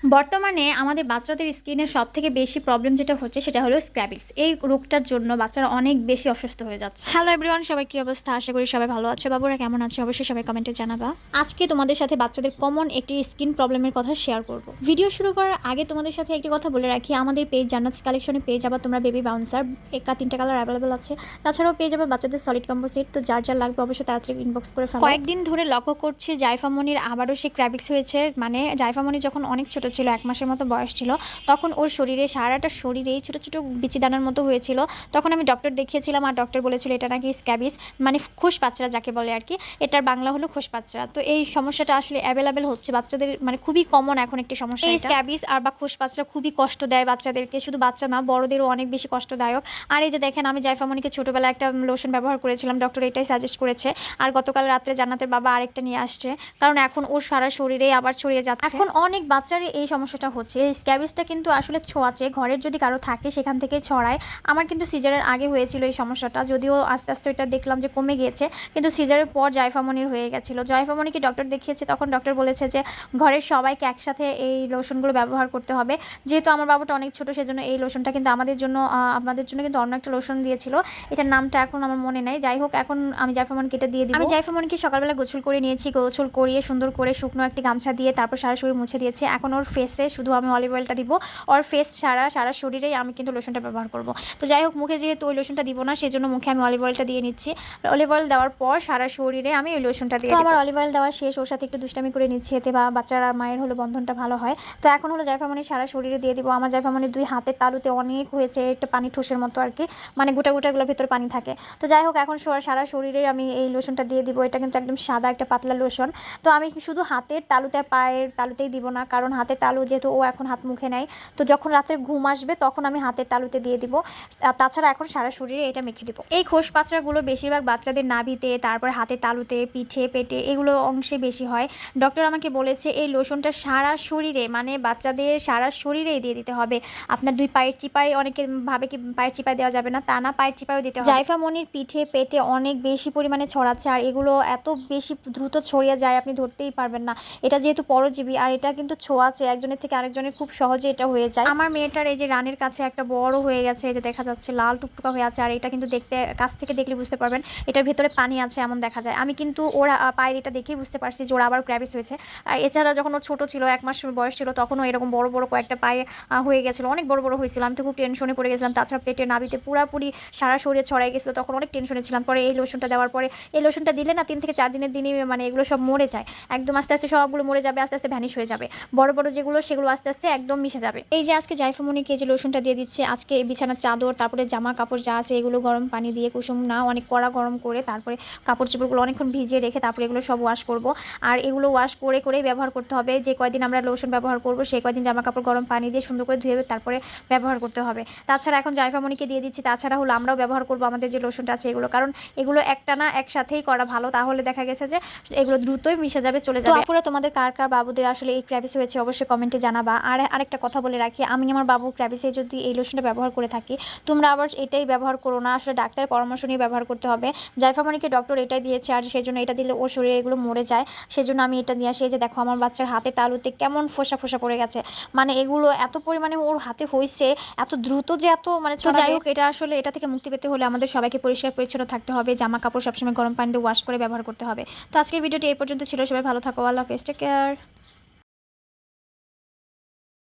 বর্তমানে আমাদের বাচ্চাদের স্কিনের সবথেকে বেশি প্রবলেম যেটা হচ্ছে সেটা হলো স্ক্র্যাবিংস। এই রোগটার জন্য বাচ্চারা অনেক বেশি অসুস্থ হয়ে যাচ্ছে। হ্যালো এভরিওয়ান, সবাই কি অবস্থা? আশা করি সবাই ভালো আছে। বাবুরা কেমন আছে অবশ্যই সবাই কমেন্টে জানাবা। আজকে তোমাদের সাথে বাচ্চাদের কমন একটি স্কিন প্রবলেমের কথা শেয়ার করব। ভিডিও শুরু করার আগে তোমাদের সাথে একটি কথা বলে রাখি, আমাদের পেজ জান্নাতস কালেকশনে পেয়ে যাবা তোমরা বেবি বাউন্সার, তিনটা কালার অ্যাভেলেবল আছে। তাছাড়াও পেয়ে যাবে বাচ্চাদের সলিড কম্বো সেট। তো যার যার লাগবে অবশ্যই তাড়াতাড়ি ইনবক্স করে ফেলো। কয়েকদিন ধরে লক্ষ্য করছি জাইফা মনির আবারও সে ক্র্যাবিক্স হয়েছে। মানে জাইফা মনি যখন অনেক ছোট ছিল, 1 মাসের মতো বয়স ছিল, তখন ওর শরীরে সারাটা শরীরেই ছোটো ছোটো বিচি দানার মতো হয়েছিল। তখন আমি ডক্টর দেখিয়েছিলাম আর ডক্টর বলেছিল এটা নাকি স্ক্যাবিস, মানে খোসপাচড়া যাকে বলে আর কি। এটার বাংলা হলো খোসপাচড়া। তো এই সমস্যাটা আসলে অ্যাভেলেবেল হচ্ছে বাচ্চাদের, মানে খুবই কমন এখন একটি সমস্যা। এই স্ক্যাবিস আর বা খোসপাচড়া খুবই কষ্ট দেয় বাচ্চাদেরকে, শুধু বাচ্চা না বড়দেরও অনেক বেশি কষ্টদায়ক। আর এই যে দেখেন, আমি জাইফামনিকে ছোটোবেলায় একটা লোশন ব্যবহার করেছিলাম, ডক্টর এটাই সাজেস্ট করেছে। আর গতকাল রাত্রে জান্নাতের বাবা আরেকটা নিয়ে আসছে, কারণ এখন ওর সারা শরীরে আবার ছড়িয়ে যাচ্ছে। এখন অনেক বাচ্চারই এই সমস্যাটা হচ্ছে। এই স্ক্যাবিসটা কিন্তু আসলে ছোঁয়াচে, ঘরের যদি কারো থাকে সেখান থেকে ছড়ায়। আমার কিন্তু সিজারের আগে হয়েছিল এই সমস্যাটা, যদিও আস্তে আস্তে এটা দেখলাম যে কমে গিয়েছে, কিন্তু সিজারের পর জাইফামনির হয়ে গেছিলো। জাইফামনিকে ডক্টর দেখিয়েছে, তখন ডক্টর বলেছে যে ঘরের সবাইকে একসাথে এই লোশনগুলো ব্যবহার করতে হবে। যেহেতু আমার বাবুটা অনেক ছোটো, সেজন্য এই লোশনটা কিন্তু আমাদের জন্য কিন্তু অন্য একটা লোশন দিয়েছিল, এটার নামটা এখন আমার মনে নেই। যাই হোক, এখন আমি জাইফামনিকে এটা দিয়ে দিই। আমি জাইফামনিকে সকালবেলা গোসল করে নিয়েছি, গোসল করিয়ে সুন্দর করে শুকনো একটি গামছা দিয়ে তারপর সারা শরীর মুছে দিয়েছি। এখন ওর ফেসে শুধু আমি অলিভ অয়েলটা দিব, ওর ফেস সারা শরীরেই আমি কিন্তু লোশনটা ব্যবহার করব। তো যাই হোক, মুখে যেহেতু ওই লোশনটা দিব না, সেজন্য মুখে আমি অলিভ অয়েলটা দিয়ে নিচ্ছি। অলিভ অয়েল দেওয়ার পর সারা শরীরে আমি ওই লোশনটা দিয়ে। তো আমার অলিভ অয়েল দেওয়া শেষ, ওর সাথে একটু দুষ্টামি করে নিচ্ছি, এতে বা বাচ্চারা মায়ের হলো বন্ধনটা ভালো হয়। তো এখন হলো জাইফামনি সারা শরীরে দিয়ে দিব। আমার জাইফামনির 2 হাতের তালুতে অনেক হয়েছে, একটা পানি ঠোসের মতো আর কি, মানে গোটা গোটাগুলোর ভিতরে পানি থাকে। তো যাই হোক, এখন সারা শরীরে আমি এই লোশনটা দিয়ে দিব। এটা কিন্তু একদম সাদা একটা পাতলা লোশন। তো আমি শুধু হাতের তালুতে আর পায়ের তালুতেই দিব না, কারণ হাতের তালু যেহেতু ও এখন হাত মুখে নেয়, তো যখন রাতে ঘুম আসবে তখন আমি হাতের তালুতে দিয়ে দিব। তাছাড়া এখন সারা শরীরে এটা মেখে দিব। এই খোসপাচড়াগুলো বেশিরভাগ বাচ্চাদের নাভিতে, তারপর হাতের তালুতে, পিঠে, পেটে এগুলো অংশে বেশি হয়। ডক্টর আমাকে বলেছে এই লোশনটা সারা শরীরে, মানে বাচ্চাদের সারা শরীরেই দিয়ে দিতে হবে। আপনার 2 পায়ের চিপায়, অনেকে ভাবে কি পায়ের চিপায় দেওয়া যাবে না, তা না, পায়ের চিপায়ও দিতে হবে। জাইফামনির পিঠে, পেটে অনেক বেশি পরিমাণে ছড়াচ্ছে, আর এগুলো এত বেশি দ্রুত ছড়িয়ে যায় আপনি ধরতেই পারবেন না। এটা যেহেতু পরজীবী আর এটা কিন্তু ছোঁয়াচে, একজনের থেকে আরেকজনের খুব সহজে এটা হয়ে যায়। আমার মেয়েটার এই যে রানের কাছে একটা বড় হয়ে গেছে, এই যে দেখা যাচ্ছে লাল টুকটুকা হয়ে আছে, আর এটা কিন্তু দেখতে, কাছ থেকে দেখলে বুঝতে পারবেন এটার ভেতরে পানি আছে এমন দেখা যায়। আমি কিন্তু ওর পায়ের এটা দেখেই বুঝতে পারছি যে ওর আবার ক্র্যাবিস হয়েছে। এছাড়া যখন ও ছোটো ছিল, 1 মাস বয়স ছিল, তখনও এরকম বড় বড় কয়েকটা পায়ে হয়ে গেছিলো, অনেক বড় বড় হয়েছিল। আমি তো খুব টেনশনে পড়ে গেছিলাম। তাছাড়া পেটে, নাভিতে পুরাপুরি সারা শরীরে ছড়াই গেছিলো, তখন অনেক টেনশনে ছিলাম। পরে এই লোশনটা দেওয়ার পরে, এই লোশনটা দিলে না 3 থেকে 4 দিনের দিনই মানে এগুলো সব মরে যায় একদম, আস্তে আস্তে সবগুলো মরে যাবে, আস্তে আস্তে ভ্যানিশ হয়ে যাবে। বড় বড় যেগুলো সেগুলো আস্তে আস্তে একদম মিশে যাবে। এই যে আজকে জাইফামনিকে যে লোশনটা দিয়ে দিচ্ছে, আজকে বিছানার চাদর, তারপরে জামা কাপড় যা আছে এগুলো গরম পানি দিয়ে, কুসুম না অনেক কড়া গরম করে, তারপরে কাপড় চোপড়গুলো অনেকক্ষণ ভিজিয়ে রেখে তারপরে এগুলো সব ওয়াশ করব। আর এগুলো ওয়াশ করে করেই ব্যবহার করতে হবে। যে কয়দিন আমরা লোশন ব্যবহার করব সেই কয়দিন জামা কাপড় গরম পানি দিয়ে সুন্দর করে ধুয়ে তারপরে ব্যবহার করতে হবে। তাছাড়া এখন জাইফামনিকে দিয়ে দিচ্ছি, তাছাড়া হলো আমরাও ব্যবহার করব আমাদের যে লোশনটা আছে এগুলো, কারণ এগুলো একটা না একসাথেই করা ভালো, তাহলে দেখা গেছে যে এগুলো দ্রুতই মিশে যাবে, চলে যাবে। পুরো তোমাদের কার কার বাবুদের আসলে এই ক্র্যাবিস হয়েছে অবশ্যই কমেন্টে জানাবা। আর আরেকটা কথা বলে রাখি, আমি আমার বাবুর ক্র্যাবিসে যদি এই লোশনটা ব্যবহার করে থাকি, তোমরা আবার এটাই ব্যবহার করো না, আসলে ডাক্তারের পরামর্শ নিয়ে ব্যবহার করতে হবে। জাইফামনিকে ডক্টর এটাই দিয়েছে, আর সেই জন্য এটা দিলে ওর শরীরে এগুলো মরে যায়, সেজন্য আমি এটা নিয়ে আসি। যে দেখো আমার বাচ্চার হাতে তালুতে কেমন ফোসা ফোসা পড়ে গেছে, মানে এগুলো এত পরিমাণে ওর হাতে হয়েছে, এত দ্রুত যে এত মানে। যাই হোক, এটা আসলে এটা থেকে মুক্তি পেতে হলে আমাদের সবাইকে পরিষ্কার পরিচ্ছন্ন থাকতে হবে, জামা কাপড় সবসময় গরম পানি দিয়ে ওয়াশ করে ব্যবহার করতে হবে। তো আজকের ভিডিওটি এই পর্যন্ত ছিল, সবাই ভালো থাকো, আল্লাহ হাফেজ, টেক কেয়ার।